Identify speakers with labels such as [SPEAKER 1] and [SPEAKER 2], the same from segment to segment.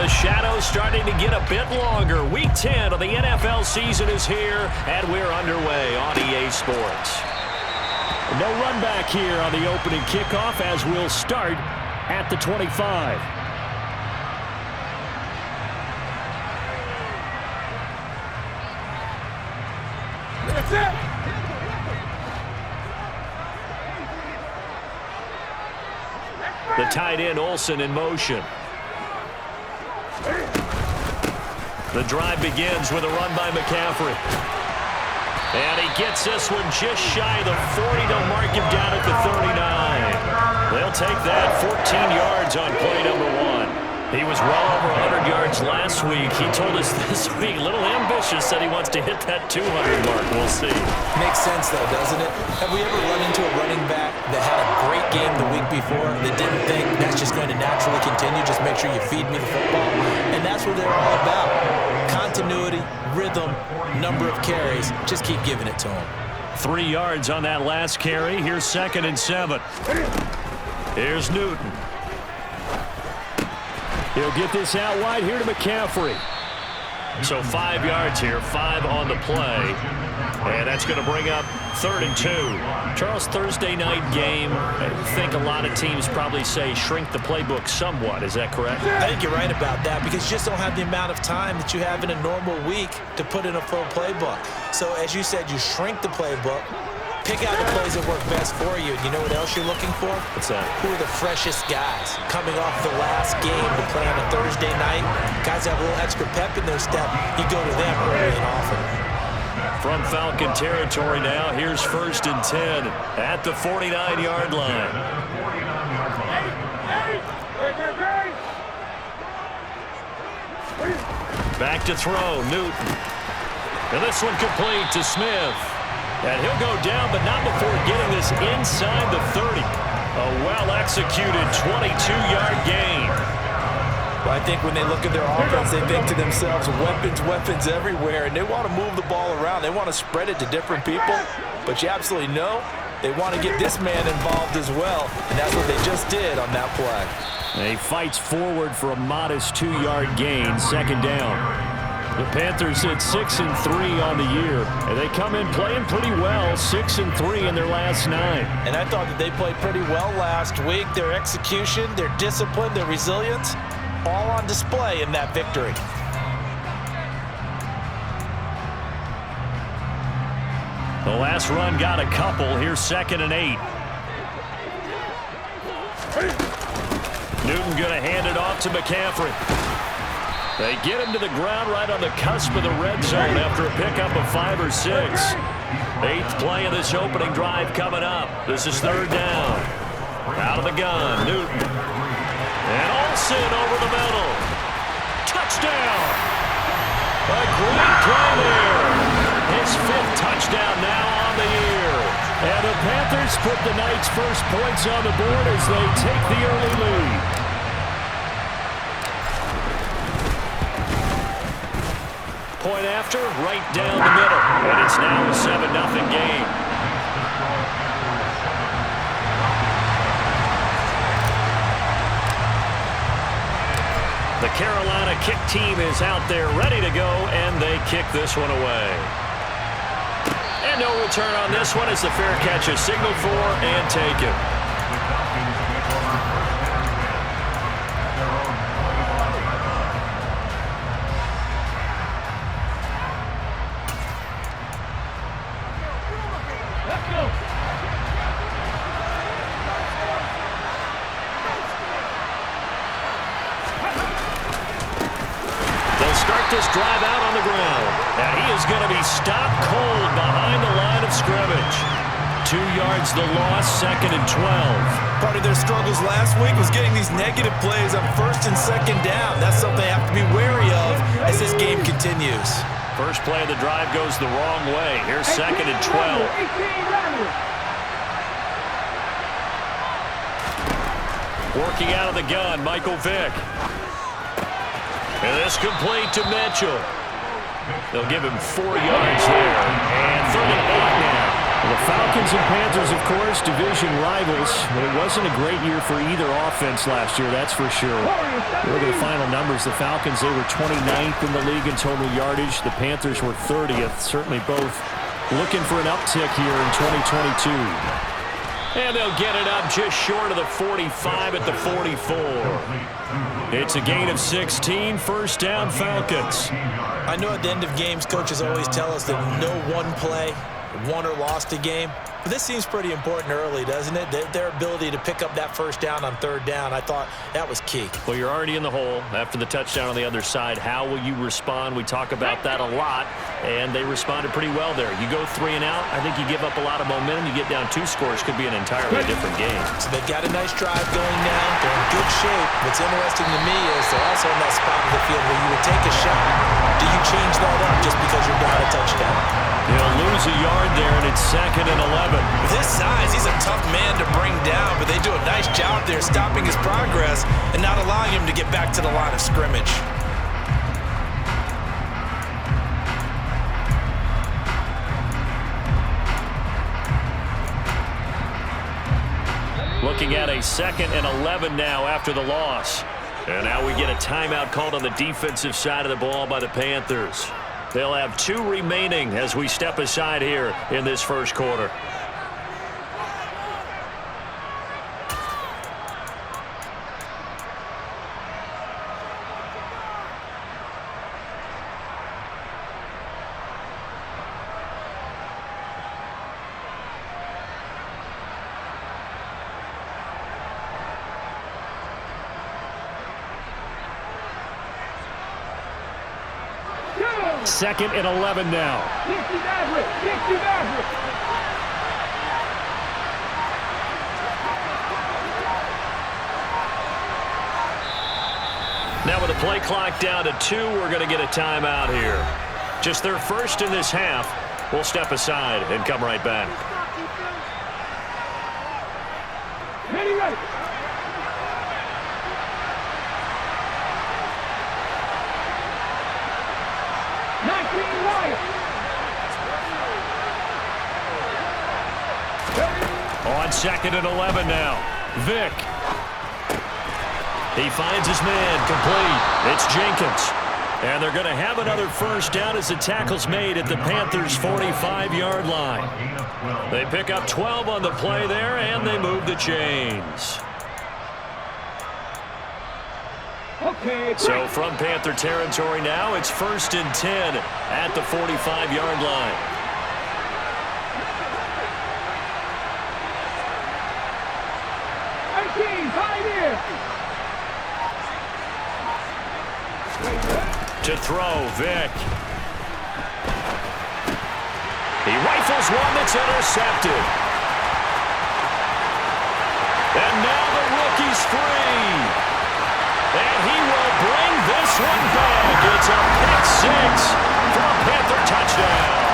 [SPEAKER 1] The shadow's starting to get a bit longer. Week 10 of the NFL season is here, and we're underway on EA Sports. No run back here on the opening kickoff as we'll start at the 25.
[SPEAKER 2] That's it.
[SPEAKER 1] The tight end Olsen in motion. The drive begins with a run by McCaffrey. And he gets this one just shy of the 40. They'll mark him down at the 39. They'll take that 14 yards on play number 1. He was well over 100 yards last week. He told us this week, a little ambitious, said he wants to hit that 200 mark. We'll see.
[SPEAKER 3] Makes sense, though, doesn't it? Have we ever run into a running back that had a great game the week before that didn't think that's just going to naturally continue? Just make sure you feed me the football. And that's what they're all about. Continuity, rhythm, number of carries. Just keep giving it to him.
[SPEAKER 1] 3 yards on that last carry. Here's 2nd and 7. Here's Newton. He'll get this out wide here to McCaffrey. So 5 yards here, 5 on the play. And that's going to bring up 3rd and 2. Charles, Thursday night game, I think a lot of teams probably say shrink the playbook somewhat. Is that correct?
[SPEAKER 3] I think you're right about that because you just don't have the amount of time that you have in a normal week to put in a full playbook. So as you said, you shrink the playbook. Pick out the plays that work best for you. And you know what else you're looking for?
[SPEAKER 1] What's that?
[SPEAKER 3] Who are the freshest guys coming off the last game to play on a Thursday night? Guys have a little extra pep in their step. You go to them early and often.
[SPEAKER 1] From Falcon territory now, here's 1st and 10 at the 49-yard line. Back to throw, Newton. And this one complete to Smith. And he'll go down, but not before getting this inside the 30. A well-executed 22-yard gain.
[SPEAKER 3] Well, I think when they look at their offense, they think to themselves, weapons everywhere, and they want to move the ball around. They want to spread it to different people, but you absolutely know they want to get this man involved as well, and that's what they just did on that play.
[SPEAKER 1] And he fights forward for a modest 2-yard gain, 2nd down. The Panthers hit 6-3 on the year, and they come in playing pretty well, 6-3 in their last 9.
[SPEAKER 3] And I thought that they played pretty well last week. Their execution, their discipline, their resilience, all on display in that victory.
[SPEAKER 1] The last run got a couple. Here's 2nd and 8. Newton going to hand it off to McCaffrey. They get him to the ground right on the cusp of the red zone after a pickup of 5 or 6. 8th play of this opening drive coming up. This is 3rd down. Out of the gun, Newton. And Olsen over the middle. Touchdown. A great play there. His 5th touchdown now on the year. And the Panthers put the night's first points on the board as they take the early lead. Point after, right down the middle. And it's now a 7-0 game. The Carolina kick team is out there ready to go, and they kick this one away. And no return on this one as the fair catch is signaled for and taken. This drive out on the ground, and he is going to be stopped cold behind the line of scrimmage. 2 yards the loss, 2nd and 12.
[SPEAKER 3] Part of their struggles last week was getting these negative plays on 1st and 2nd down. That's something they have to be wary of as this game continues.
[SPEAKER 1] First play of the drive goes the wrong way. Here's 2nd and 12. Working out of the gun, Michael Vick. And this complete to Mitchell. They'll give him 4 yards there. And 3rd and 8 now.
[SPEAKER 4] The
[SPEAKER 1] Falcons and Panthers, of course, division rivals. But it wasn't a great year for either offense last year, that's for sure. Look at the final numbers. The Falcons, they were 29th in the league in total yardage. The Panthers were 30th. Certainly both looking for an uptick here in 2022. And they'll get it up just short of the 45 at the 44. It's a gain of 16, first down Falcons.
[SPEAKER 3] I know at the end of games, coaches always tell us that no one play won or lost a game. But this seems pretty important early, doesn't it? Their ability to pick up that first down on third down, I thought that was key.
[SPEAKER 1] Well, you're already in the hole after the touchdown on the other side. How will you respond? We talk about that a lot, and they responded pretty well there. You go 3 and out, I think you give up a lot of momentum. You get down 2 scores, could be an entirely different game.
[SPEAKER 3] So they've got a nice drive going now. They're in good shape. What's interesting to me is they're also in that spot of the field where you would take a shot. Do you change that up just because you're down a touchdown?
[SPEAKER 1] He'll lose a yard there, and it's 2nd and 11.
[SPEAKER 3] With his size, he's a tough man to bring down, but they do a nice job there stopping his progress and not allowing him to get back to the line of scrimmage.
[SPEAKER 1] Looking at a 2nd and 11 now after the loss. And now we get a timeout called on the defensive side of the ball by the Panthers. They'll have 2 remaining as we step aside here in this first quarter. Second and 11 now. Now with the play clock down to 2, we're going to get a timeout here. Just their first in this half. We'll step aside and come right back.
[SPEAKER 2] Ready.
[SPEAKER 1] On 2nd and 11 now. Vick. He finds his man complete. It's Jenkins. And they're going to have another first down as the tackle's made at the Panthers' 45-yard line. They pick up 12 on the play there, and they move the chains. So from Panther territory now, it's 1st and 10 at the 45-yard line. To throw, Vick. He rifles one that's intercepted. And now the rookie's free. And he will bring this one back. It's a pick 6 for a Panther touchdown.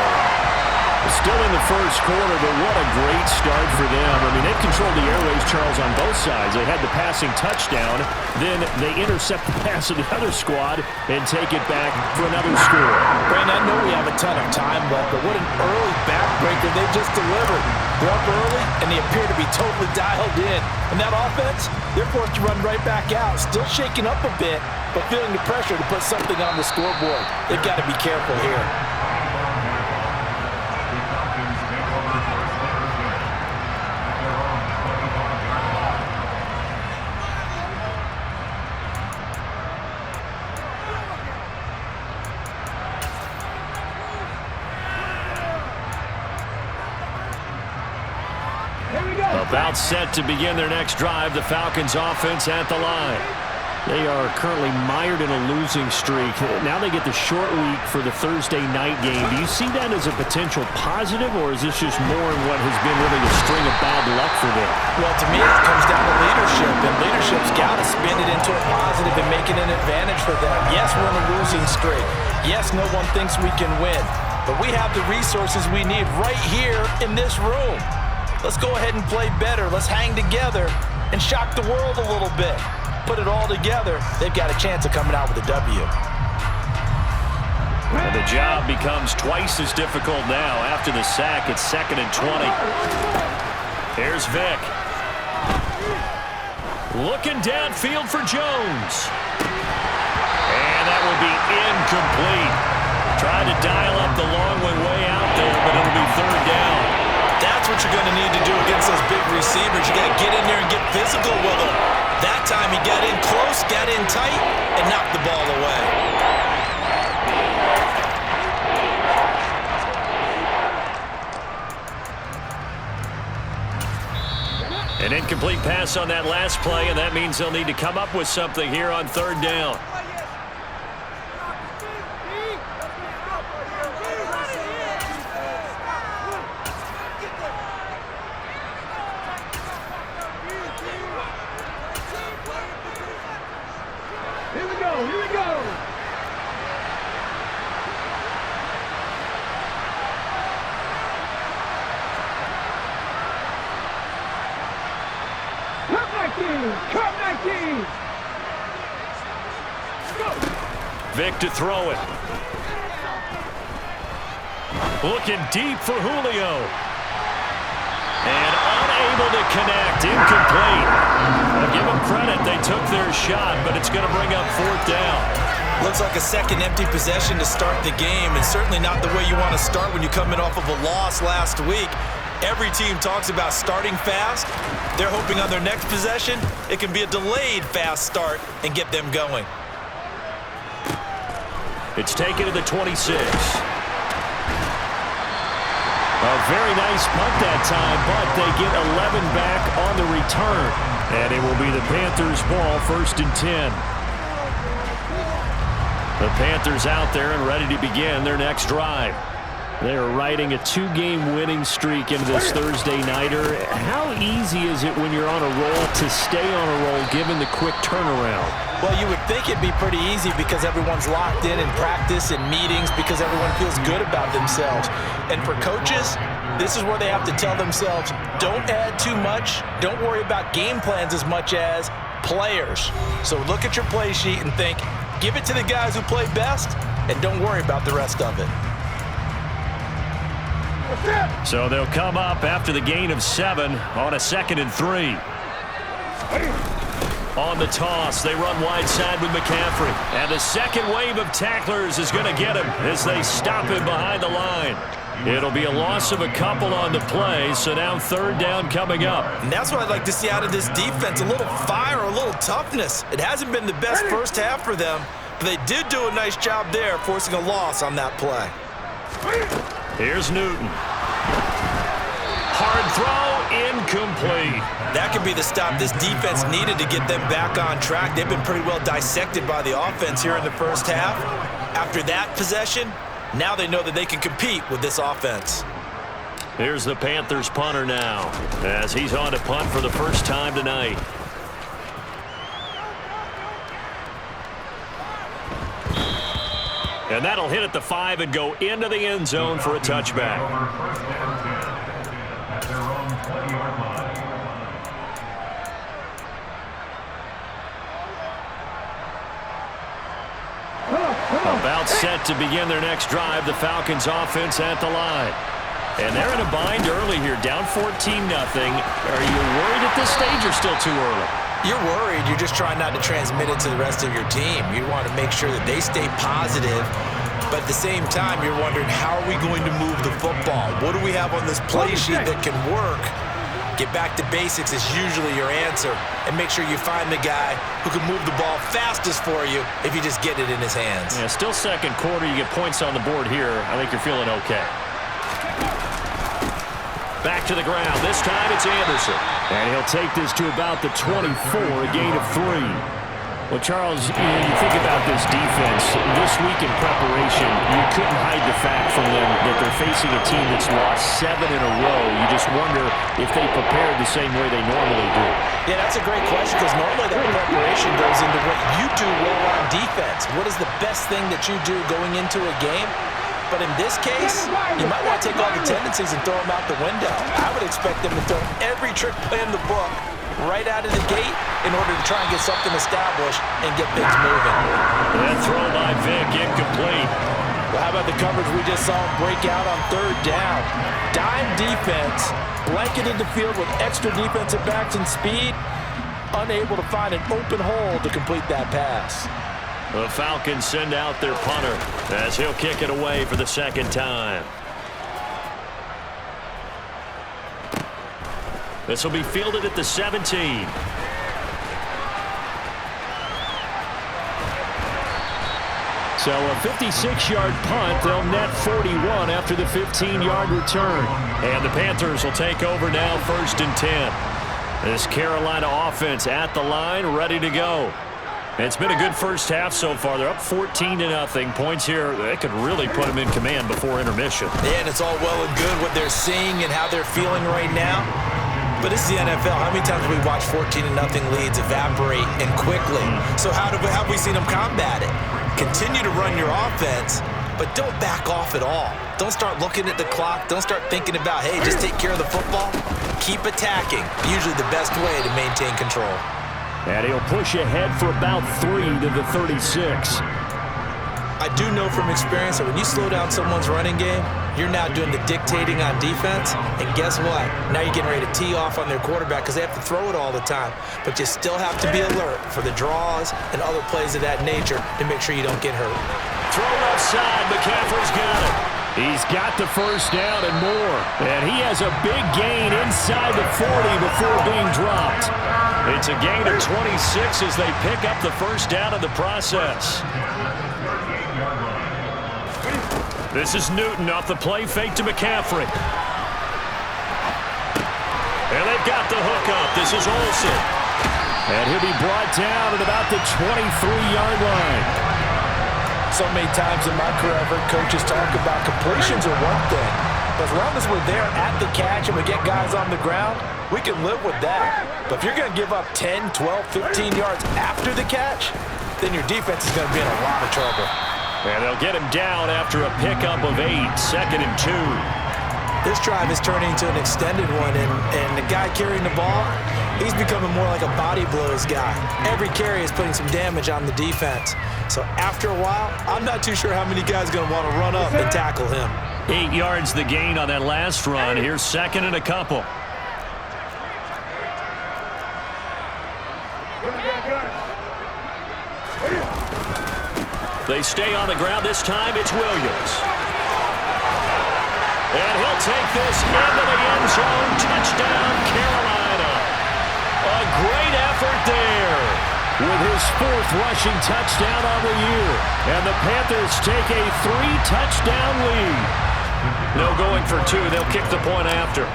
[SPEAKER 1] Still in the first quarter, but what a great start for them. I mean, they've controlled the airways, Charles, on both sides. They had the passing touchdown. Then they intercept the pass of the other squad and take it back for another score.
[SPEAKER 3] Brandon, I know we have a ton of time left, but what an early backbreaker they just delivered. They're up early, and they appear to be totally dialed in. And that offense, they're forced to run right back out. Still shaking up a bit, but feeling the pressure to put something on the scoreboard. They've got to be careful here.
[SPEAKER 1] About set to begin their next drive, the Falcons offense at the line. They are currently mired in a losing streak. Now they get the short week for the Thursday night game. Do you see that as a potential positive, or is this just more in what has been really a string of bad luck for them?
[SPEAKER 3] Well, to me, it comes down to leadership, and leadership's got to spin it into a positive and make it an advantage for them. Yes, we're in a losing streak. Yes, no one thinks we can win, but we have the resources we need right here in this room. Let's go ahead and play better. Let's hang together and shock the world a little bit. Put it all together, they've got a chance of coming out with a W.
[SPEAKER 1] And the job becomes twice as difficult now. After the sack, it's 2nd and 20. Here's Vick. Looking downfield for Jones. And that will be incomplete. Tried to dial up the long way out there, but it'll be 3rd down.
[SPEAKER 3] That's what you're going to need to do against those big receivers. You got to get in there and get physical with them. That time he got in close, got in tight, and knocked the ball away.
[SPEAKER 1] An incomplete pass on that last play, and that means they'll need to come up with something here on 3rd down.
[SPEAKER 2] Here we go, here we go. Come 19!
[SPEAKER 1] Vick to throw it. Looking deep for Julio. And unable to connect. Incomplete. I'll give them credit. They took their shot, but it's going to bring up 4th down.
[SPEAKER 3] Looks like a second empty possession to start the game, and certainly not the way you want to start when you come in off of a loss last week. Every team talks about starting fast. They're hoping on their next possession, it can be a delayed fast start and get them going.
[SPEAKER 1] It's taken to the 26. A very nice punt that time, but they get 11 back on the return. And it will be the Panthers' ball, 1st and 10. The Panthers out there and ready to begin their next drive. They are riding a 2-game winning streak into this Thursday nighter. How easy is it when you're on a roll to stay on a roll given the quick turnaround?
[SPEAKER 3] Well, you would think it'd be pretty easy because everyone's locked in practice and meetings because everyone feels good about themselves. And for coaches, this is where they have to tell themselves, don't add too much, don't worry about game plans as much as players. So look at your play sheet and think, give it to the guys who play best and don't worry about the rest of it.
[SPEAKER 1] So they'll come up after the gain of 7 on a 2nd and 3. On the toss, they run wide side with McCaffrey. And the second wave of tacklers is going to get him as they stop him behind the line. It'll be a loss of a couple on the play, so now 3rd down coming up.
[SPEAKER 3] And that's what I'd like to see out of this defense, a little fire, a little toughness. It hasn't been the best first half for them, but they did do a nice job there, forcing a loss on that play.
[SPEAKER 1] Here's Newton. Hard throw, incomplete.
[SPEAKER 3] That could be the stop this defense needed to get them back on track. They've been pretty well dissected by the offense here in the first half. After that possession, now they know that they can compete with this offense.
[SPEAKER 1] Here's the Panthers punter now, as he's on to punt for the first time tonight. And that'll hit at the 5 and go into the end zone for a touchback. About set to begin their next drive, the Falcons offense at the line. And they're in a bind early here, down 14-0. Are you worried at this stage or still too early?
[SPEAKER 3] You're worried. You're just trying not to transmit it to the rest of your team. You want to make sure that they stay positive, but at the same time, you're wondering, how are we going to move the football? What do we have on this play sheet that can work? Get back to basics is usually your answer, and make sure you find the guy who can move the ball fastest for you if you just get it in his hands.
[SPEAKER 1] Yeah, still second quarter. You get points on the board here. I think you're feeling okay. Back to the ground. This time it's Anderson. And he'll take this to about the 24, a gain of 3. Well, Charles, you think about this defense. This week in preparation, you couldn't hide the fact from them that they're facing a team that's lost 7 in a row. You just wonder if they prepared the same way they normally do.
[SPEAKER 3] Yeah, that's a great question, because normally that preparation goes into what you do well on defense. What is the best thing that you do going into a game? But in this case, you might want to take all the tendencies and throw them out the window. I would expect them to throw every trick play in the book right out of the gate in order to try and get something established and get things moving.
[SPEAKER 1] That throw by Vick, incomplete.
[SPEAKER 3] Well, how about the coverage we just saw him break out on third down? Dime defense, blanketed the field with extra defensive backs and speed, unable to find an open hole to complete that pass.
[SPEAKER 1] The Falcons send out their punter as he'll kick it away for the second time. This will be fielded at the 17. So a 56-yard punt. They'll net 41 after the 15-yard return. And the Panthers will take over now, 1st and 10. This Carolina offense at the line, ready to go. It's been a good first half so far. They're up 14-0. Points here, they could really put them in command before intermission.
[SPEAKER 3] Yeah, and it's all well and good what they're seeing and how they're feeling right now. But this is the NFL. How many times have we watched 14-0 leads evaporate and quickly? So how have we seen them combat it? Continue to run your offense, but don't back off at all. Don't start looking at the clock. Don't start thinking about, hey, just take care of the football. Keep attacking. Usually the best way to maintain control.
[SPEAKER 1] And he'll push ahead for about 3 to the 36.
[SPEAKER 3] I do know from experience that when you slow down someone's running game, you're now doing the dictating on defense. And guess what? Now you're getting ready to tee off on their quarterback because they have to throw it all the time. But you still have to be alert for the draws and other plays of that nature to make sure you don't get hurt.
[SPEAKER 1] Throw left side. McCaffrey's got it. He's got the first down and more. And he has a big gain inside the 40 before being dropped. It's a gain of 26 as they pick up the first down in the process. This is Newton off the play fake to McCaffrey. And they've got the hook up. This is Olsen. And he'll be brought down at about the 23-yard line.
[SPEAKER 3] So many times in my career, I've heard coaches talk about completions are one thing. But as long as we're there at the catch and we get guys on the ground, we can live with that. But if you're going to give up 10, 12, 15 yards after the catch, then your defense is going to be in a lot of trouble.
[SPEAKER 1] And they'll get him down after a pickup of 8, 2nd and 2.
[SPEAKER 3] This drive is turning into an extended one, and the guy carrying the ball, he's becoming more like a body blows guy. Every carry is putting some damage on the defense. So after a while, I'm not too sure how many guys are going to want to run up and tackle him.
[SPEAKER 1] 8 yards the gain on that last run. Here's 2nd and a couple. They stay on the ground. This time it's Williams. And he'll take this into the end zone. Touchdown, Carolina. A great effort there with his 4th rushing touchdown on the year. And the Panthers take a 3-touchdown lead. No going for 2. They'll kick the point after.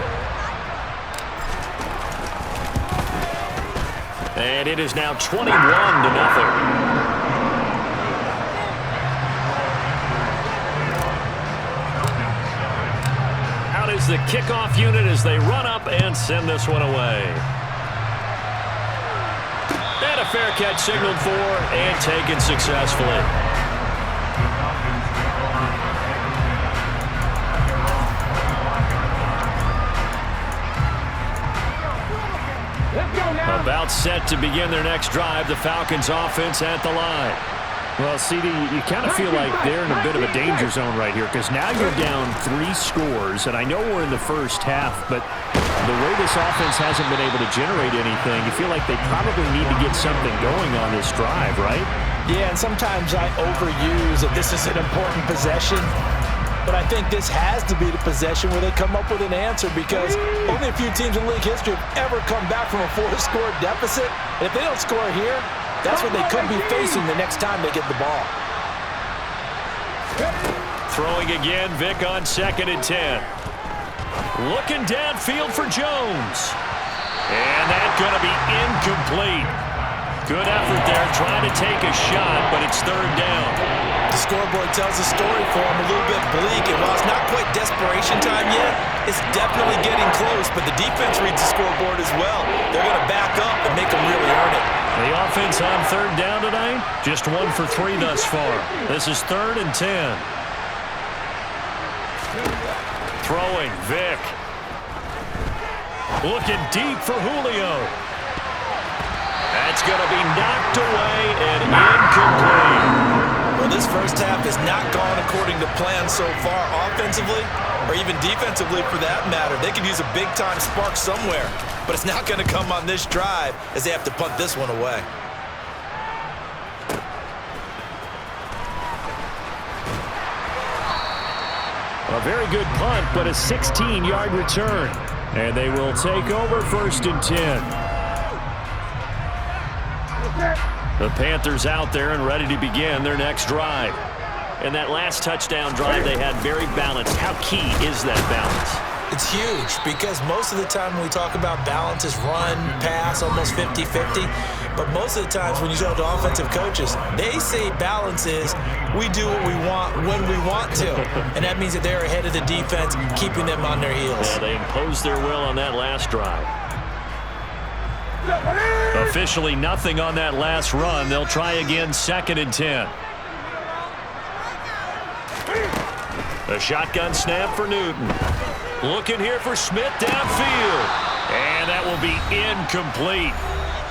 [SPEAKER 1] And it is now 21-0. Is the kickoff unit as they run up and send this one away. And a fair catch signaled for and taken successfully. About set to begin their next drive, the Falcons offense at the line. Well, CD, you kind of feel like they're in a bit of a danger zone right here because now you're down 3 scores, and I know we're in the first half, but the way this offense hasn't been able to generate anything, you feel like they probably need to get something going on this drive, right?
[SPEAKER 3] Yeah, and sometimes I overuse that this is an important possession, but I think this has to be the possession where they come up with an answer because only a few teams in league history have ever come back from a 4-score deficit, and if they don't score here, that's what they could be facing the next time they get the ball.
[SPEAKER 1] Throwing again, Vic on 2nd and 10. Looking downfield for Jones. And that's going to be incomplete. Good effort there, trying to take a shot, but it's 3rd down.
[SPEAKER 3] The scoreboard tells a story for him, a little bit bleak, and while it's not quite desperation time yet, it's definitely getting close, but the defense reads the scoreboard as well. They're going to back up and make them really earn it.
[SPEAKER 1] The offense on 3rd down tonight, just 1 for 3 thus far. This is 3rd and 10. Throwing, Vic. Looking deep for Julio. That's going to be knocked away and incomplete.
[SPEAKER 3] Well, this first half has not gone according to plan so far offensively or even defensively for that matter. They could use a big-time spark somewhere, but it's not going to come on this drive as they have to punt this one away.
[SPEAKER 1] A very good punt, but a 16-yard return. And they will take over 1st and 10. The Panthers out there and ready to begin their next drive. And that last touchdown drive they had very balanced. How key is that balance?
[SPEAKER 3] It's huge because most of the time when we talk about balance is run, pass, almost 50-50. But most of the times when you talk to offensive coaches, they say balance is we do what we want when we want to. And that means that they're ahead of the defense, keeping them on their heels.
[SPEAKER 1] Yeah, they imposed their will on that last drive. Officially nothing on that last run. They'll try again 2nd and 10. A shotgun snap for Newton. Looking here for Smith downfield. And that will be incomplete.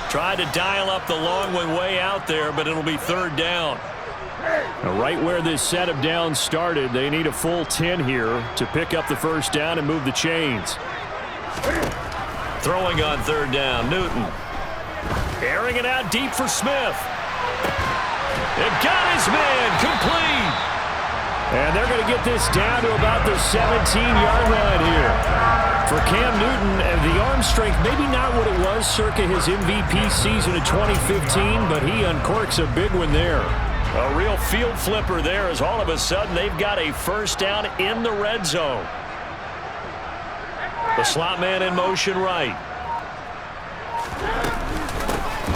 [SPEAKER 1] Tried to dial up the long one way out there, but it'll be 3rd down. Now, right where this set of downs started, they need a full 10 here to pick up the 1st down and move the chains. Throwing on 3rd down, Newton. Airing it out deep for Smith. It got his man complete. And they're going to get this down to about the 17-yard line here. For Cam Newton, the arm strength, maybe not what it was circa his MVP season of 2015, but he uncorks a big one there. A real field flipper there as all of a sudden they've got a 1st down in the red zone. The slot man in motion right.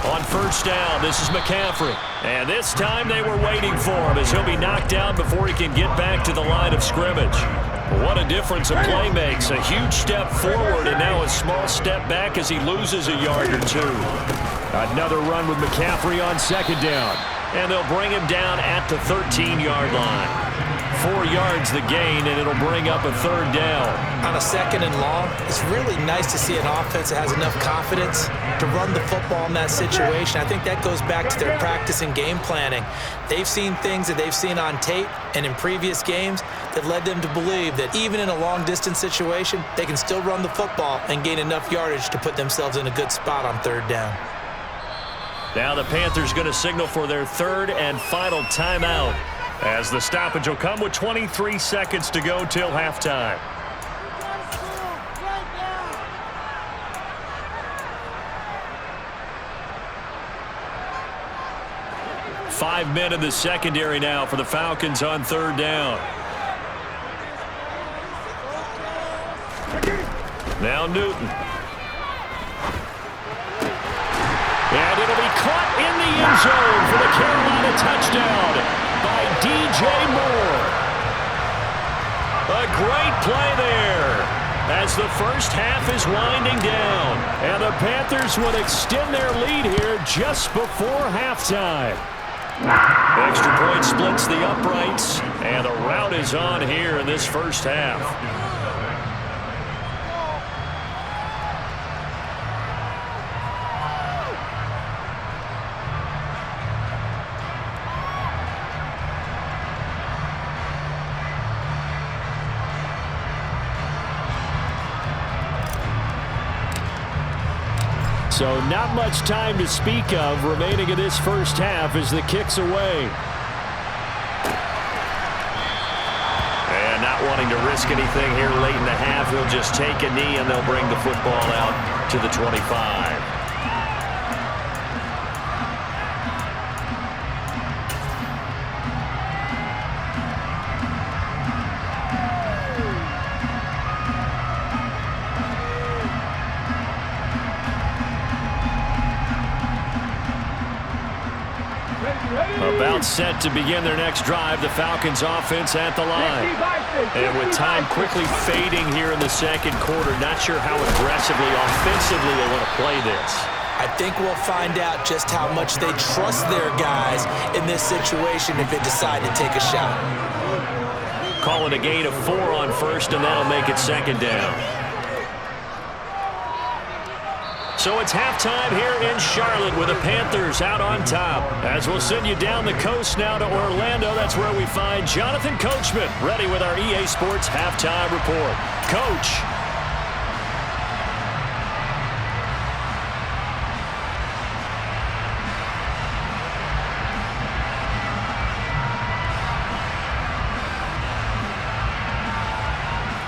[SPEAKER 1] On 1st down, this is McCaffrey. And this time they were waiting for him as he'll be knocked down before he can get back to the line of scrimmage. What a difference a play makes. A huge step forward and now a small step back as he loses a yard or two. Another run with McCaffrey on 2nd down. And they'll bring him down at the 13-yard line. 4 yards the gain, and it'll bring up a 3rd down.
[SPEAKER 3] On a 2nd and long, it's really nice to see an offense that has enough confidence to run the football in that situation. I think that goes back to their practice and game planning. They've seen things that they've seen on tape and in previous games that led them to believe that even in a long-distance situation, they can still run the football and gain enough yardage to put themselves in a good spot on 3rd down.
[SPEAKER 1] Now the Panthers going to signal for their 3rd and final timeout, as the stoppage will come with 23 seconds to go till halftime. Five men in the secondary now for the Falcons on 3rd down. Now Newton. And it'll be caught in the end zone for the Carolina touchdown by DJ Moore. A great play there as the first half is winding down. And the Panthers will extend their lead here just before halftime. Extra point splits the uprights, and the rout is on here in this first half. So not much time to speak of remaining in this first half as the kick's away. And not wanting to risk anything here late in the half, he'll just take a knee and they'll bring the football out to the 25. About set to begin their next drive, the Falcons offense at the line. And with time quickly fading here in the second quarter, not sure how aggressively, offensively they want to play this.
[SPEAKER 3] I think we'll find out just how much they trust their guys in this situation if they decide to take a shot.
[SPEAKER 1] Calling a gain of 4 on 1st, and that'll make it 2nd down. So it's halftime here in Charlotte with the Panthers out on top. As we'll send you down the coast now to Orlando, that's where we find Jonathan Coachman ready with our EA Sports halftime report. Coach.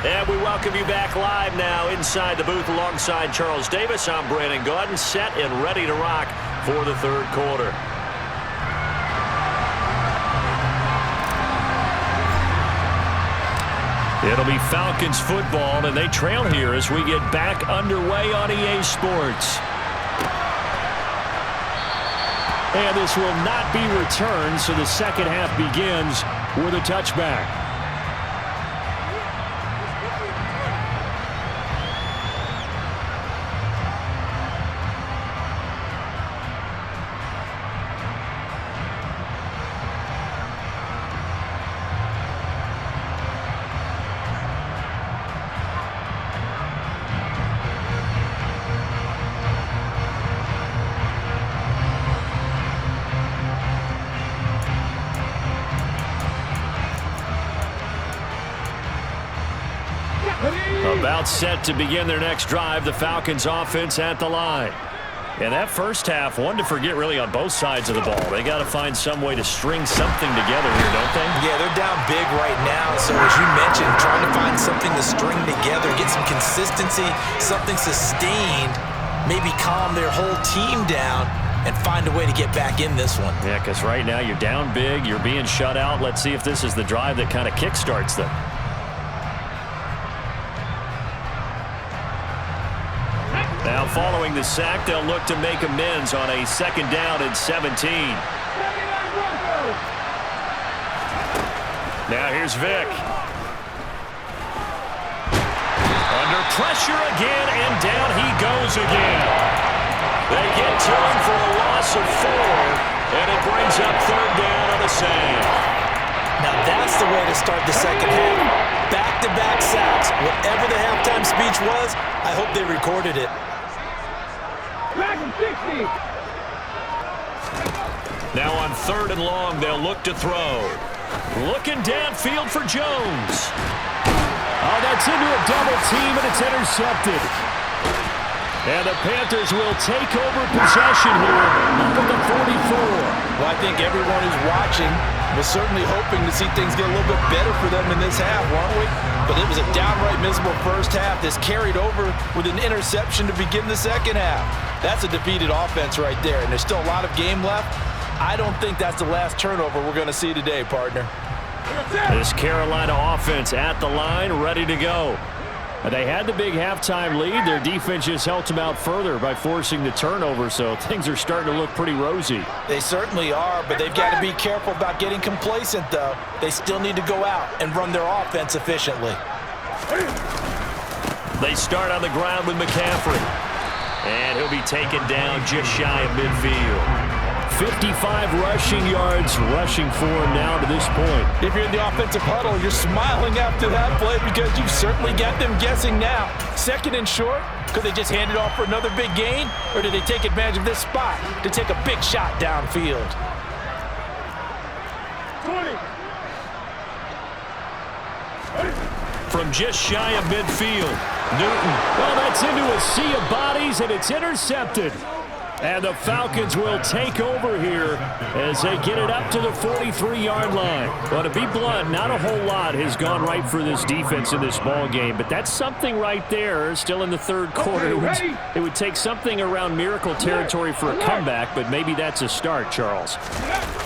[SPEAKER 1] And we welcome you back live now inside the booth alongside Charles Davis. I'm Brandon Gaudin, set and ready to rock for the third quarter. It'll be Falcons football, and they trail here as we get back underway on EA Sports. And this will not be returned, so the second half begins with a touchback. About set to begin their next drive, the Falcons offense at the line. And that first half, one to forget really on both sides of the ball. They got to find some way to string something together here, don't they?
[SPEAKER 3] Yeah, they're down big right now. So as you mentioned, trying to find something to string together, get some consistency, something sustained, maybe calm their whole team down and find a way to get back in this one.
[SPEAKER 1] Yeah, because right now you're down big, you're being shut out. Let's see if this is the drive that kind of kickstarts them. Now following the sack, they'll look to make amends on a second down and 17. Now here's Vick. Under pressure again, and down he goes again. They get to him for a loss of 4, and it brings up third down on the same.
[SPEAKER 3] Now that's the way to start the second half. Back-to-back sacks. Whatever the halftime speech was, I hope they recorded it.
[SPEAKER 1] Now on third and long, they'll look to throw. Looking downfield for Jones. Oh, that's into a double team, and it's intercepted. And the Panthers will take over possession here up at the 44.
[SPEAKER 4] Well, I think everyone who's watching was certainly hoping to see things get a little bit better for them in this half, weren't we? But it was a downright miserable first half. This carried over with an interception to begin the second half. That's a defeated offense right there, and there's still a lot of game left. I don't think that's the last turnover we're going to see today, partner.
[SPEAKER 1] This Carolina offense at the line, ready to go. They had the big halftime lead. Their defense just helped them out further by forcing the turnover, so things are starting to look pretty rosy.
[SPEAKER 3] They certainly are, but they've got to be careful about getting complacent, though. They still need to go out and run their offense efficiently.
[SPEAKER 1] They start on the ground with McCaffrey, and he'll be taken down just shy of midfield. 55 rushing yards, rushing for him now to this point.
[SPEAKER 4] If you're in the offensive huddle, you're smiling after that play because you certainly got them guessing now. Second and short, could they just hand it off for another big gain? Or did they take advantage of this spot to take a big shot downfield?
[SPEAKER 2] 20.
[SPEAKER 1] From just shy of midfield, Newton. Well, that's into a sea of bodies, and it's intercepted. And the Falcons will take over here as they get it up to the 43-yard line. Well, to be blunt, not a whole lot has gone right for this defense in this ball game, but that's something right there. Still in the third quarter. It would take something around miracle territory for a comeback, but maybe that's a start, Charles.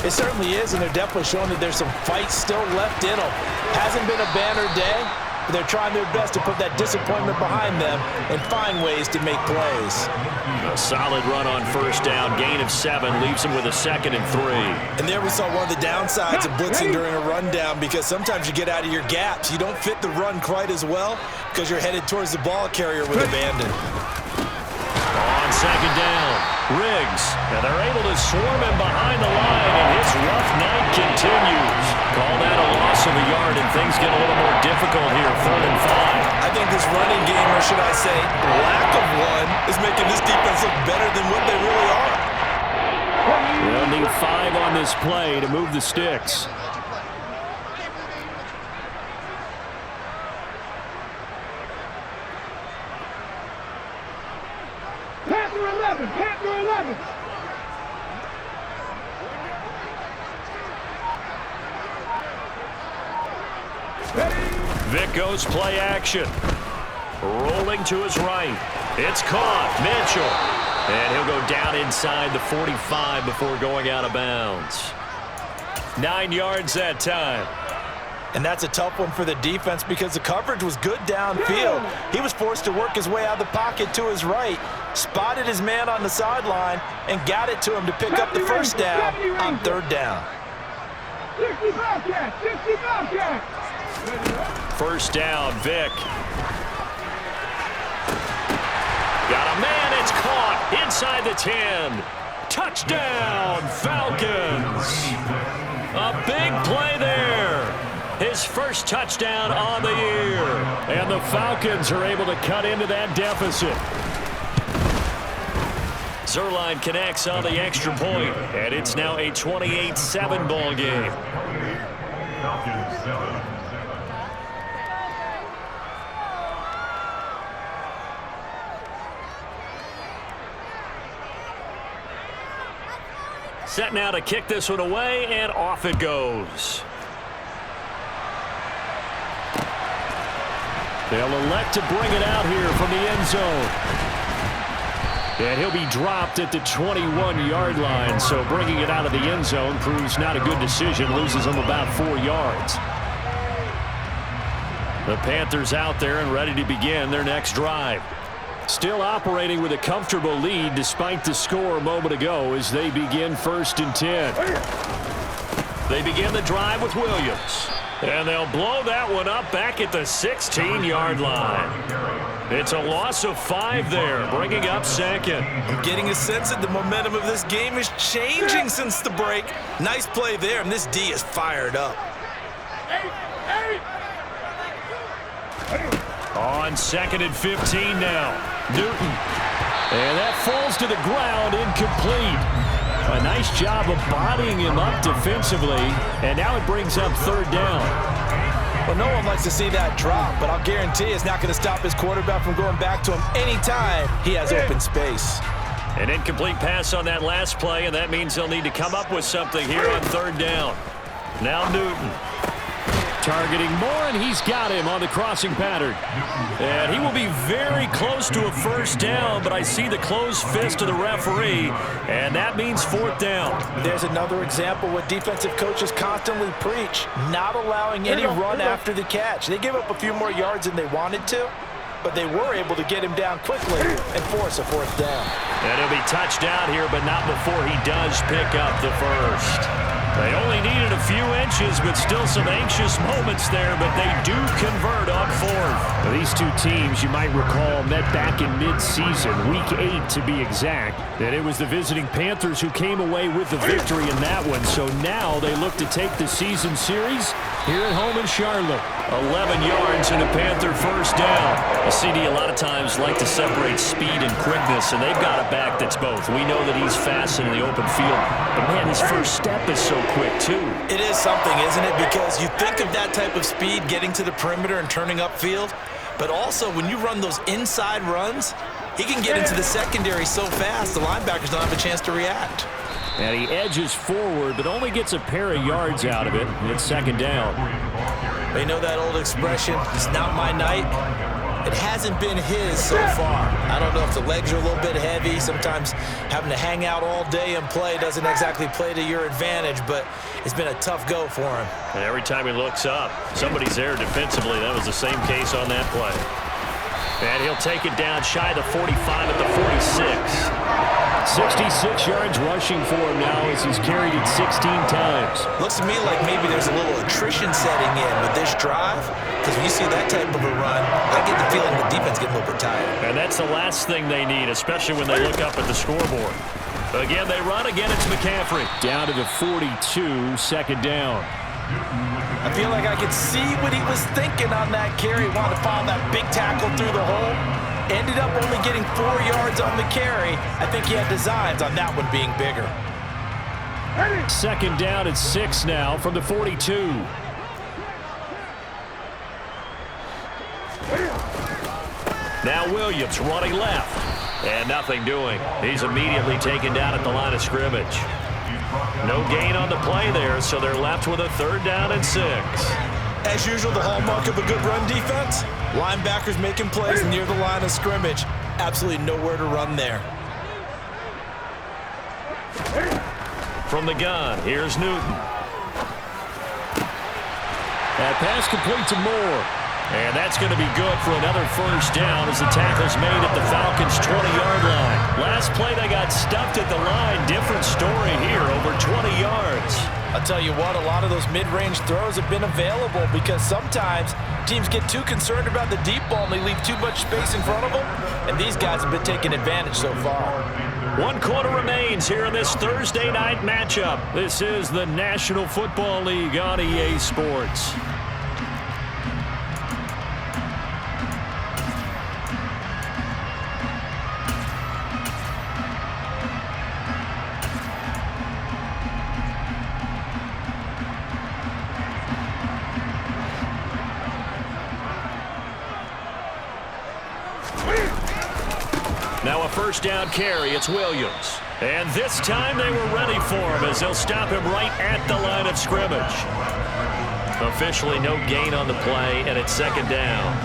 [SPEAKER 3] It certainly is, and they're definitely showing that there's some fight still left in them. Hasn't been a banner day, but they're trying their best to put that disappointment behind them and find ways to make plays.
[SPEAKER 1] A solid run on first down, gain of 7, leaves them with a second and 3.
[SPEAKER 3] And there we saw one of the downsides of blitzing during a rundown, because sometimes you get out of your gaps. You don't fit the run quite as well because you're headed towards the ball carrier with abandon.
[SPEAKER 1] On second down, Riggs. And they're able to swarm him behind the line, and his rough night continues. Call that a loss of a yard, and things get a little more difficult here, 3rd and 5.
[SPEAKER 3] I think this
[SPEAKER 4] This running game, or should I say lack of one, is making this defense look better than what they really are.
[SPEAKER 1] They'll need 5 on this play to move the sticks.
[SPEAKER 2] Panther 11, Panther 11.
[SPEAKER 1] Vic goes play action. Rolling to his right. It's caught. Mitchell. And he'll go down inside the 45 before going out of bounds. 9 yards that time.
[SPEAKER 3] And that's a tough one for the defense because the coverage was good downfield. He was forced to work his way out of the pocket to his right, spotted his man on the sideline, and got it to him to pick up the first down on 3rd down.
[SPEAKER 2] 65 catch, 65 catch.
[SPEAKER 1] First down, Vic. Got a man, it's caught inside the 10. Touchdown, Falcons. A big play there. His first touchdown on the year. And the Falcons are able to cut into that deficit. Zerline connects on the extra point, and it's now a 28-7 ball game. Set now to kick this one away, and off it goes. They'll elect to bring it out here from the end zone. And he'll be dropped at the 21-yard line, so bringing it out of the end zone proves not a good decision, loses him about 4 yards. The Panthers out there and ready to begin their next drive. Still operating with a comfortable lead despite the score a moment ago as they begin 1st and 10. They begin the drive with Williams. And they'll blow that one up back at the 16-yard line. It's a loss of 5 there, bringing up 2nd.
[SPEAKER 3] I'm getting a sense that the momentum of this game is changing since the break. Nice play there, and this D is fired up.
[SPEAKER 1] On 2nd and 15 now. Newton. And that falls to the ground, incomplete. A nice job of bodying him up defensively, and now it brings up 3rd down.
[SPEAKER 3] Well, no one likes to see that drop, but I'll guarantee it's not going to stop his quarterback from going back to him anytime he has open space.
[SPEAKER 1] An incomplete pass on that last play, and that means they'll need to come up with something here on 3rd down. Now Newton. Targeting more, and he's got him on the crossing pattern. And he will be very close to a 1st down, but I see the closed fist of the referee, and that means 4th down.
[SPEAKER 3] There's another example what defensive coaches constantly preach, not allowing any run after the catch. They give up a few more yards than they wanted to, but they were able to get him down quickly and force a 4th down.
[SPEAKER 1] And he'll be touched down here, but not before he does pick up the first. They only needed a few inches, but still some anxious moments there, but they do convert on 4th.
[SPEAKER 5] Well, these two teams, you might recall, met back in mid-season, week 8 to be exact. And it was the visiting Panthers who came away with the victory in that one. So now they look to take the season series here at home in Charlotte.
[SPEAKER 1] 11 yards and a Panther 1st down. A CD a lot of times like to separate speed and quickness, and they've got a back that's both. We know that he's fast in the open field, but man, his first step is so quick too.
[SPEAKER 3] It is something, isn't it? Because you think of that type of speed getting to the perimeter and turning upfield, but also when you run those inside runs, he can get into the secondary so fast the linebackers don't have a chance to react.
[SPEAKER 5] And he edges forward, but only gets a pair of yards out of it. It's 2nd down.
[SPEAKER 3] They know that old expression, it's not my night. It hasn't been his so far. I don't know if the legs are a little bit heavy. Sometimes having to hang out all day and play doesn't exactly play to your advantage, but it's been a tough go for him.
[SPEAKER 1] And every time he looks up, somebody's there defensively. That was the same case on that play. And he'll take it down shy of the 45 at the 46.
[SPEAKER 5] 66 yards rushing for him now as he's carried it 16 times.
[SPEAKER 3] Looks to me like maybe there's a little attrition setting in with this drive, because when you see that type of a run, I get the feeling the defense getting a little bit tired.
[SPEAKER 1] And that's the last thing they need, especially when they look up at the scoreboard. Again, they run. Again, it's McCaffrey.
[SPEAKER 5] Down to the 42, 2nd down.
[SPEAKER 3] I feel like I could see what he was thinking on that carry. Wanted to follow that big tackle through the hole. Ended up only getting 4 yards on the carry. I think he had designs on that one being bigger.
[SPEAKER 5] Second down and 6 now from the 42.
[SPEAKER 1] Now Williams running left. And nothing doing. He's immediately taken down at the line of scrimmage. No gain on the play there, so they're left with a 3rd down and 6.
[SPEAKER 3] As usual, the hallmark of a good run defense, linebackers making plays near the line of scrimmage. Absolutely nowhere to run there.
[SPEAKER 1] From the gun, here's Newton.
[SPEAKER 5] That pass complete to Moore.
[SPEAKER 1] And that's going to be good for another 1st down as the tackle's made at the Falcons' 20-yard line. Last play, they got stuffed at the line. Different story here, over 20 yards.
[SPEAKER 3] I'll tell you what, a lot of those mid-range throws have been available because sometimes teams get too concerned about the deep ball and they leave too much space in front of them, and these guys have been taking advantage so far.
[SPEAKER 1] 1 quarter remains here in this Thursday night matchup. This is the National Football League on EA Sports. Now a 1st down carry, it's Williams. And this time they were ready for him as they'll stop him right at the line of scrimmage. Officially no gain on the play, and it's 2nd down.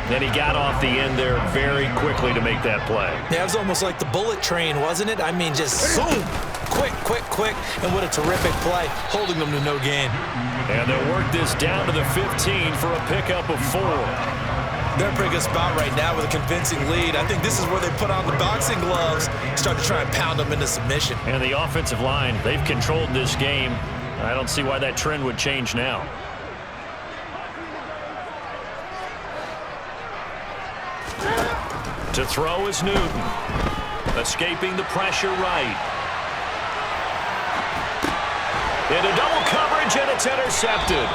[SPEAKER 1] Then he got off the end there very quickly to make that play.
[SPEAKER 3] Yeah, it was almost like the bullet train, wasn't it? I mean, just zoom, quick, and what a terrific play, holding them to no gain.
[SPEAKER 1] And they'll work this down to the 15 for a pickup of 4.
[SPEAKER 3] They're in a pretty good spot right now with a convincing lead. I think this is where they put on the boxing gloves, start to try and pound them into submission.
[SPEAKER 1] And the offensive line, they've controlled this game. I don't see why that trend would change now. To throw is Newton. Escaping the pressure right. Into double coverage, and it's intercepted.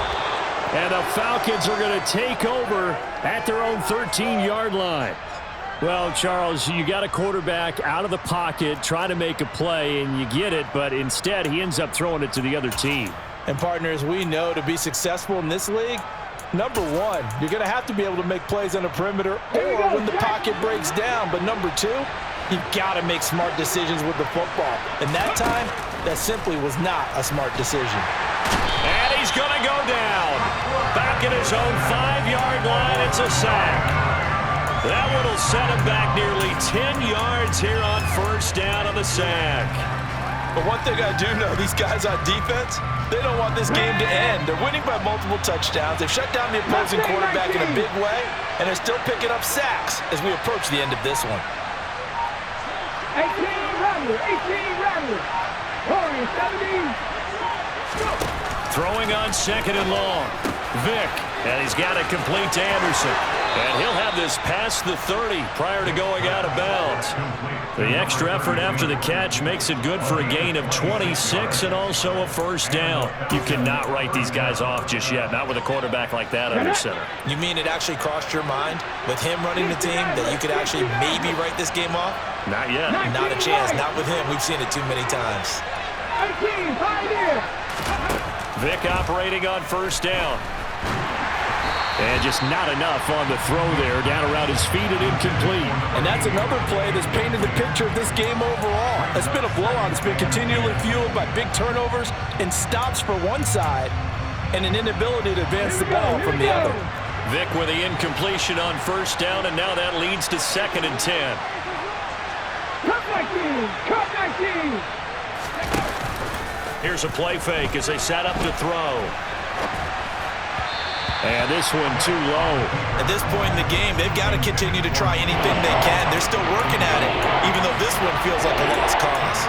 [SPEAKER 5] And the Falcons are going to take over at their own 13-yard line. Well, Charles, you got a quarterback out of the pocket trying to make a play, and you get it, but instead he ends up throwing it to the other team.
[SPEAKER 3] And partners, we know to be successful in this league, number one, you're going to have to be able to make plays on the perimeter or when the pocket breaks down. But number two, you've got to make smart decisions with the football. And that time, that simply was not a smart decision.
[SPEAKER 1] And he's going to go down. Back at his own 5-yard line, it's a sack. That one will set him back nearly 10 yards here on 1st down on the sack.
[SPEAKER 3] But one thing I do know, these guys on defense, they don't want this game to end. They're winning by multiple touchdowns. They've shut down the opposing quarterback in a big way, and they're still picking up sacks as we approach the end of this one.
[SPEAKER 2] 18 Rattler. 17.
[SPEAKER 1] Throwing on 2nd and long. Vick, and he's got it complete to Anderson. And he'll have this past the 30 prior to going out of bounds. The extra effort after the catch makes it good for a gain of 26 and also a 1st down. You cannot write these guys off just yet, not with a quarterback like that under center.
[SPEAKER 3] You mean it actually crossed your mind with him running the team that you could actually maybe write this game off?
[SPEAKER 1] Not yet.
[SPEAKER 3] Not a chance. Not with him. We've seen it too many times.
[SPEAKER 2] 18, Pioneer.
[SPEAKER 1] Vick operating on 1st down.
[SPEAKER 5] And just not enough on the throw there, down around his feet and incomplete.
[SPEAKER 3] And that's another play that's painted the picture of this game overall. It's been a blowout. It's been continually fueled by big turnovers and stops for one side and an inability to advance the ball from the other.
[SPEAKER 1] Vick with the incompletion on 1st down, and now that leads to 2nd and 10.
[SPEAKER 2] Cut 19.
[SPEAKER 1] Here's a play fake as they set up to throw.
[SPEAKER 5] And this one too low.
[SPEAKER 3] At this point in the game, they've got to continue to try anything they can. They're still working at it, even though this one feels like a lost cause.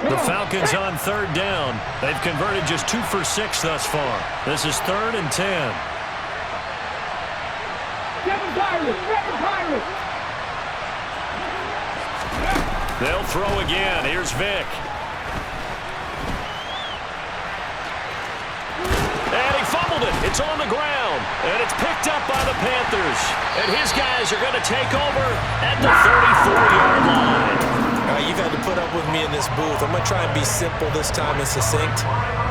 [SPEAKER 1] The Falcons on 3rd down. They've converted just 2 for 6 thus far. This is 3rd and 10. They'll throw again. Here's Vic. And he fumbled it. It's on the ground. And it's picked up by the Panthers. And his guys are going to take over at the 34-yard line.
[SPEAKER 3] You've had to put up with me in this booth. I'm going to try and be simple this time and succinct.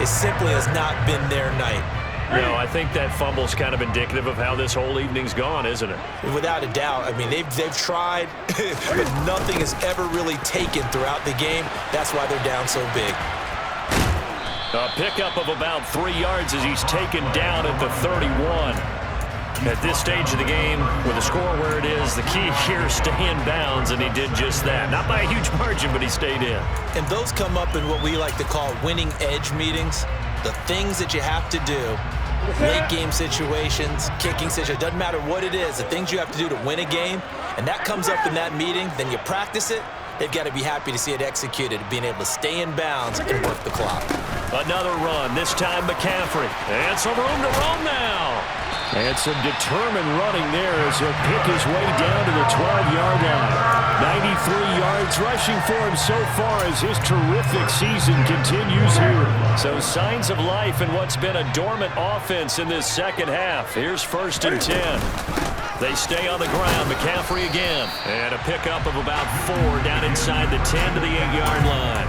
[SPEAKER 3] It simply has not been their night.
[SPEAKER 1] No, I think that fumble's kind of indicative of how this whole evening's gone, isn't it?
[SPEAKER 3] Without a doubt. I mean, they've tried, but nothing is ever really taken throughout the game. That's why they're down so big.
[SPEAKER 1] A pickup of about 3 yards as he's taken down at the 31. At this stage of the game, with the score where it is, the key here is stay in bounds, and he did just that. Not by a huge margin, but he stayed in.
[SPEAKER 3] And those come up in what we like to call winning edge meetings. The things that you have to do, late game situations, kicking situations, doesn't matter what it is, the things you have to do to win a game, and that comes up in that meeting, then you practice it. They've got to be happy to see it executed, being able to stay in bounds and work the clock.
[SPEAKER 1] Another run, this time McCaffrey. And some room to roam now.
[SPEAKER 5] And some determined running there as he'll pick his way down to the 12-yard line. 93 yards rushing for him so far as his terrific season continues here.
[SPEAKER 1] So signs of life in what's been a dormant offense in this second half. Here's 1st and 10. They stay on the ground. McCaffrey again. And a pickup of about 4 down inside the 10 to the 8-yard line.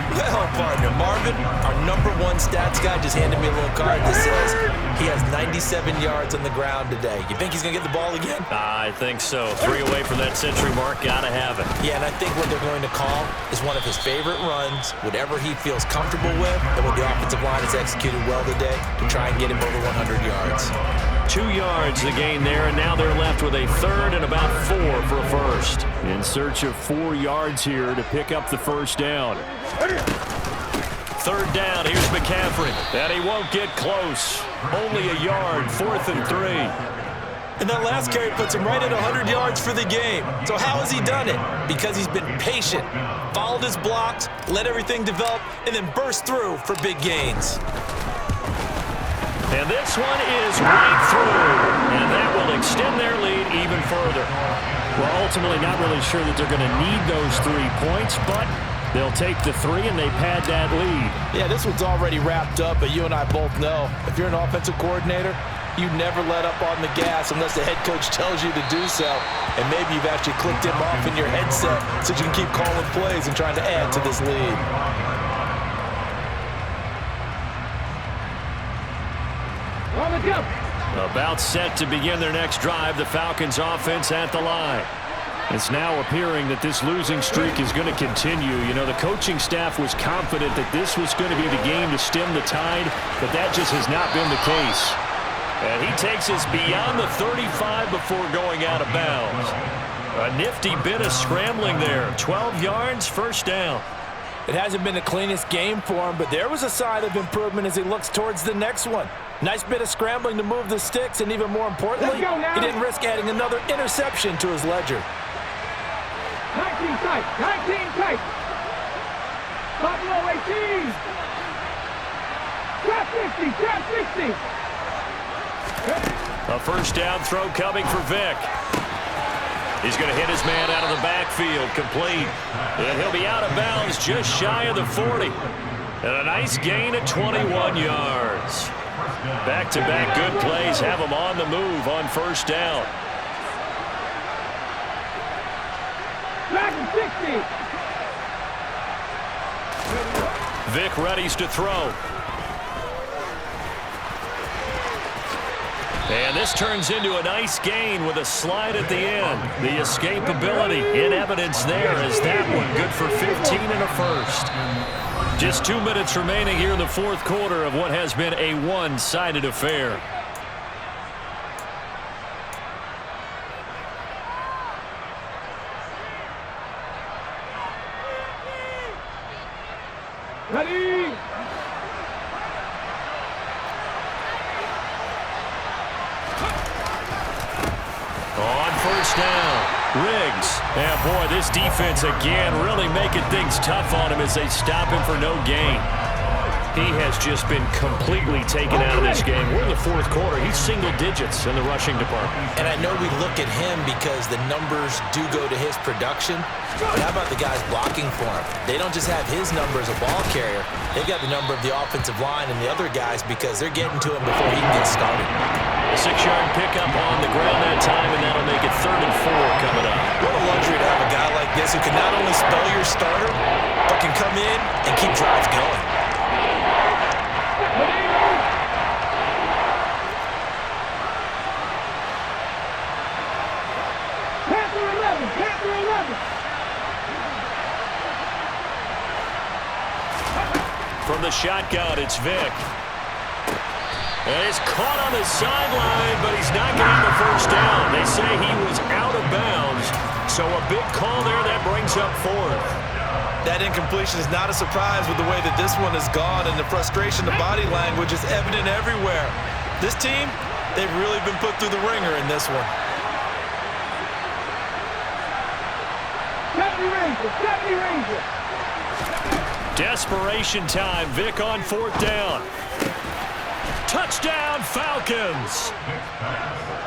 [SPEAKER 3] Well, partner, Marvin, our #1 stats guy, just handed me a little card that says he has 97 yards on the ground today. You think he's going to get the ball again?
[SPEAKER 1] I think so. 3 away from that century mark. Got to have it.
[SPEAKER 3] Yeah, and I think what they're going to call is one of his favorite runs, whatever he feels comfortable with, and what the offensive line has executed well today to try and get him over 100 yards.
[SPEAKER 1] 2 yards the gain there, and now they're left with a 3rd and about 4 for a first.
[SPEAKER 5] In search of 4 yards here to pick up the first down.
[SPEAKER 1] 3rd down, here's McCaffrey. And he won't get close. Only a yard, 4th and 3.
[SPEAKER 3] And that last carry puts him right at 100 yards for the game. So how has he done it? Because he's been patient, followed his blocks, let everything develop, and then burst through for big gains.
[SPEAKER 1] And this one is right through. And that will extend their lead even further.
[SPEAKER 5] Well, ultimately not really sure that they're going to need those 3 points, but they'll take the 3 and they pad that lead.
[SPEAKER 4] Yeah, this one's already wrapped up, but you and I both know if you're an offensive coordinator, you never let up on the gas unless the head coach tells you to do so. And maybe you've actually clicked him off in your headset so you can keep calling plays and trying to add to this lead.
[SPEAKER 2] On the jump.
[SPEAKER 1] About set to begin their next drive, the Falcons offense at the line.
[SPEAKER 5] It's now appearing that this losing streak is going to continue. You know, the coaching staff was confident that this was going to be the game to stem the tide, but that just has not been the case.
[SPEAKER 1] And he takes us beyond the 35 before going out of bounds. A nifty bit of scrambling there. 12 yards, first down.
[SPEAKER 4] It hasn't been the cleanest game for him, but there was a sign of improvement as he looks towards the next one. Nice bit of scrambling to move the sticks, and even more importantly, he didn't risk adding another interception to his ledger.
[SPEAKER 2] 19 tight. 19 tight. Buffalo 18. Trap 50. Trap 60.
[SPEAKER 1] A first down throw coming for Vic. He's going to hit his man out of the backfield, complete. And he'll be out of bounds just shy of the 40. And a nice gain of 21 yards. Back-to-back good plays have him on the move on first down.
[SPEAKER 2] Back 60.
[SPEAKER 1] Vic readies to throw. And this turns into a nice gain with a slide at the end. The escapability in evidence there as that one good for 15 and a first. Just 2 minutes remaining here in the fourth quarter of what has been a one-sided affair.
[SPEAKER 2] Ready.
[SPEAKER 1] On first down, Riggs. And boy, this defense again really making things tough on him as they stop him for no gain.
[SPEAKER 5] He has just been completely taken out of this game. We're in the fourth quarter. He's single digits in the rushing department.
[SPEAKER 3] And I know we look at him because the numbers do go to his production. But how about the guys blocking for him? They don't just have his number as a ball carrier. They've got the number of the offensive line and the other guys because they're getting to him before he can get started.
[SPEAKER 1] A 6-yard pickup on the ground that time, and that'll make it 3rd and 4 coming up.
[SPEAKER 3] What a luxury to have a guy like this who can not only spell your starter, but can come in and keep drives going.
[SPEAKER 1] From the shotgun, it's Vick. And it's caught on the sideline, but he's not going to have a first down. They say he was out of bounds, so a big call there that brings up 4th.
[SPEAKER 4] That incompletion is not a surprise with the way that this one has gone, and the frustration, the body language is evident everywhere. This team, they've really been put through the ringer in this one.
[SPEAKER 2] 70 Rangers.
[SPEAKER 1] Desperation time. Vick on 4th down. Touchdown, Falcons.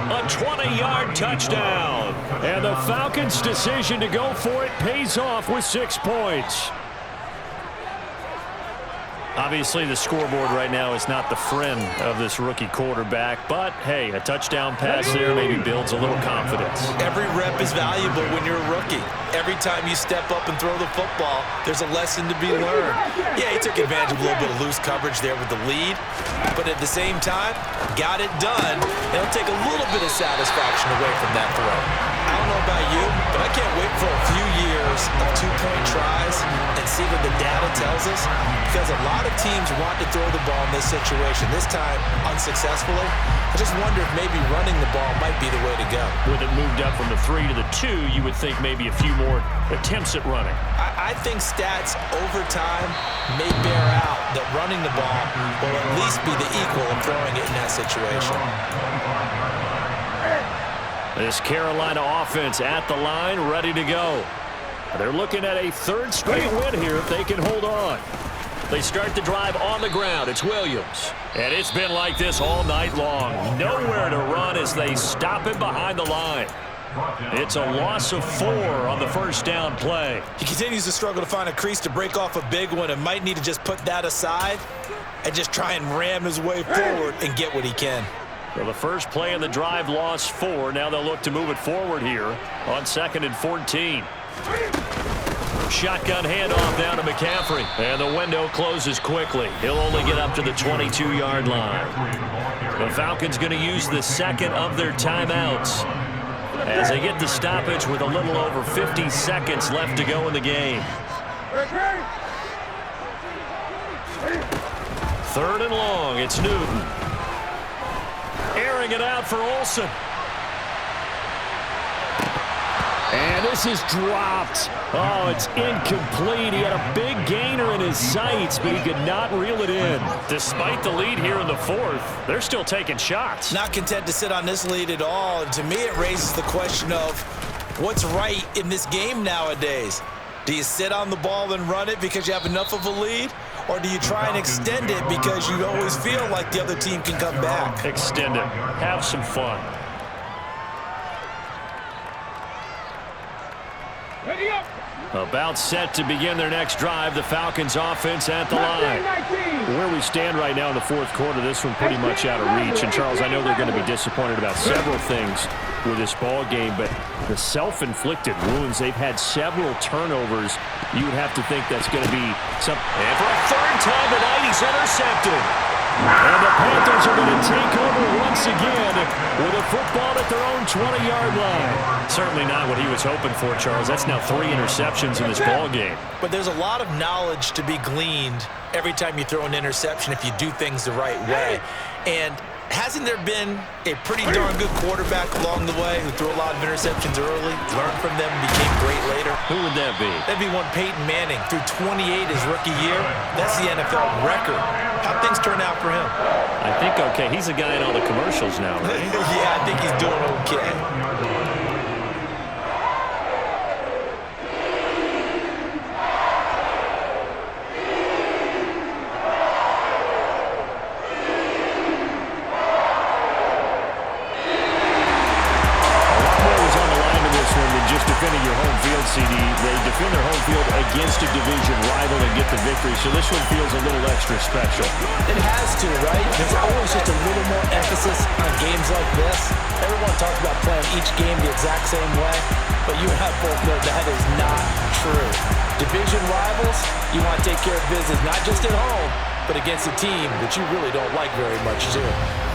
[SPEAKER 1] A 20-yard touchdown.
[SPEAKER 5] And the Falcons' decision to go for it pays off with 6 points.
[SPEAKER 1] Obviously, the scoreboard right now is not the friend of this rookie quarterback, but, hey, a touchdown pass there maybe builds a little confidence.
[SPEAKER 3] Every rep is valuable when you're a rookie. Every time you step up and throw the football, there's a lesson to be learned. Yeah, he took advantage of a little bit of loose coverage there with the lead, but at the same time, got it done. It'll take a little bit of satisfaction away from that throw. I don't know about you, but I can't wait for a few years of 2-point tries and see what the data tells us, because a lot of teams want to throw the ball in this situation. This time, unsuccessfully. I just wonder if maybe running the ball might be the way to go.
[SPEAKER 1] With it moved up from the 3 to the 2, you would think maybe a few more attempts at running.
[SPEAKER 3] I think stats over time may bear out that running the ball will at least be the equal of throwing it in that situation.
[SPEAKER 1] This Carolina offense at the line, ready to go. They're looking at a 3rd straight win here if they can hold on. They start the drive on the ground. It's Williams. And it's been like this all night long. Nowhere to run as they stop him behind the line. It's a loss of 4 on the first down play.
[SPEAKER 3] He continues to struggle to find a crease to break off a big one and might need to just put that aside and just try and ram his way forward and get what he can.
[SPEAKER 1] Well, the first play of the drive lost 4. Now they'll look to move it forward here on 2nd and 14. Shotgun handoff down to McCaffrey. And the window closes quickly. He'll only get up to the 22-yard line. The Falcons going to use the 2nd of their timeouts as they get the stoppage with a little over 50 seconds left to go in the game. 3rd and long. It's Newton. Airing it out for Olsen.
[SPEAKER 5] And this is dropped. Oh, it's incomplete. He had a big gainer in his sights, but he could not reel it in.
[SPEAKER 1] Despite the lead here in the 4th, they're still taking shots.
[SPEAKER 3] Not content to sit on this lead at all. And to me, it raises the question of what's right in this game nowadays. Do you sit on the ball and run it because you have enough of a lead? Or do you try and extend it because you always feel like the other team can come back?
[SPEAKER 1] Extend it. Have some fun.
[SPEAKER 2] Ready up.
[SPEAKER 1] About set to begin their next drive. The Falcons offense at the line.
[SPEAKER 5] Where we stand right now in the 4th quarter, this one pretty much out of reach. And, Charles, I know they're going to be disappointed about several things with this ball game, but the self-inflicted wounds, they've had several turnovers. You would have to think that's going to be something.
[SPEAKER 1] And for a 3rd time tonight, he's intercepted.
[SPEAKER 5] And the Panthers are going to take over once again with a football at their own 20-yard line.
[SPEAKER 1] Certainly not what he was hoping for, Charles. That's now 3 interceptions in this ball game.
[SPEAKER 3] But there's a lot of knowledge to be gleaned every time you throw an interception if you do things the right way. And hasn't there been a pretty darn good quarterback along the way who threw a lot of interceptions early, learned from them, and became great later?
[SPEAKER 1] Who would that be?
[SPEAKER 3] That'd be one Peyton Manning. Threw 28 his rookie year. That's the NFL record. How'd things turn out for him?
[SPEAKER 1] I think okay. He's a guy in all the commercials now, right?
[SPEAKER 3] Yeah, I think he's doing okay.
[SPEAKER 5] against a division rival and get the victory, so this one feels a little extra special.
[SPEAKER 3] It has to, right? There's always just a little more emphasis on games like this. Everyone talks about playing each game the exact same way, but you and I both know that is not true. Division rivals, you want to take care of business, not just at home, but against a team that you really don't like very much, too.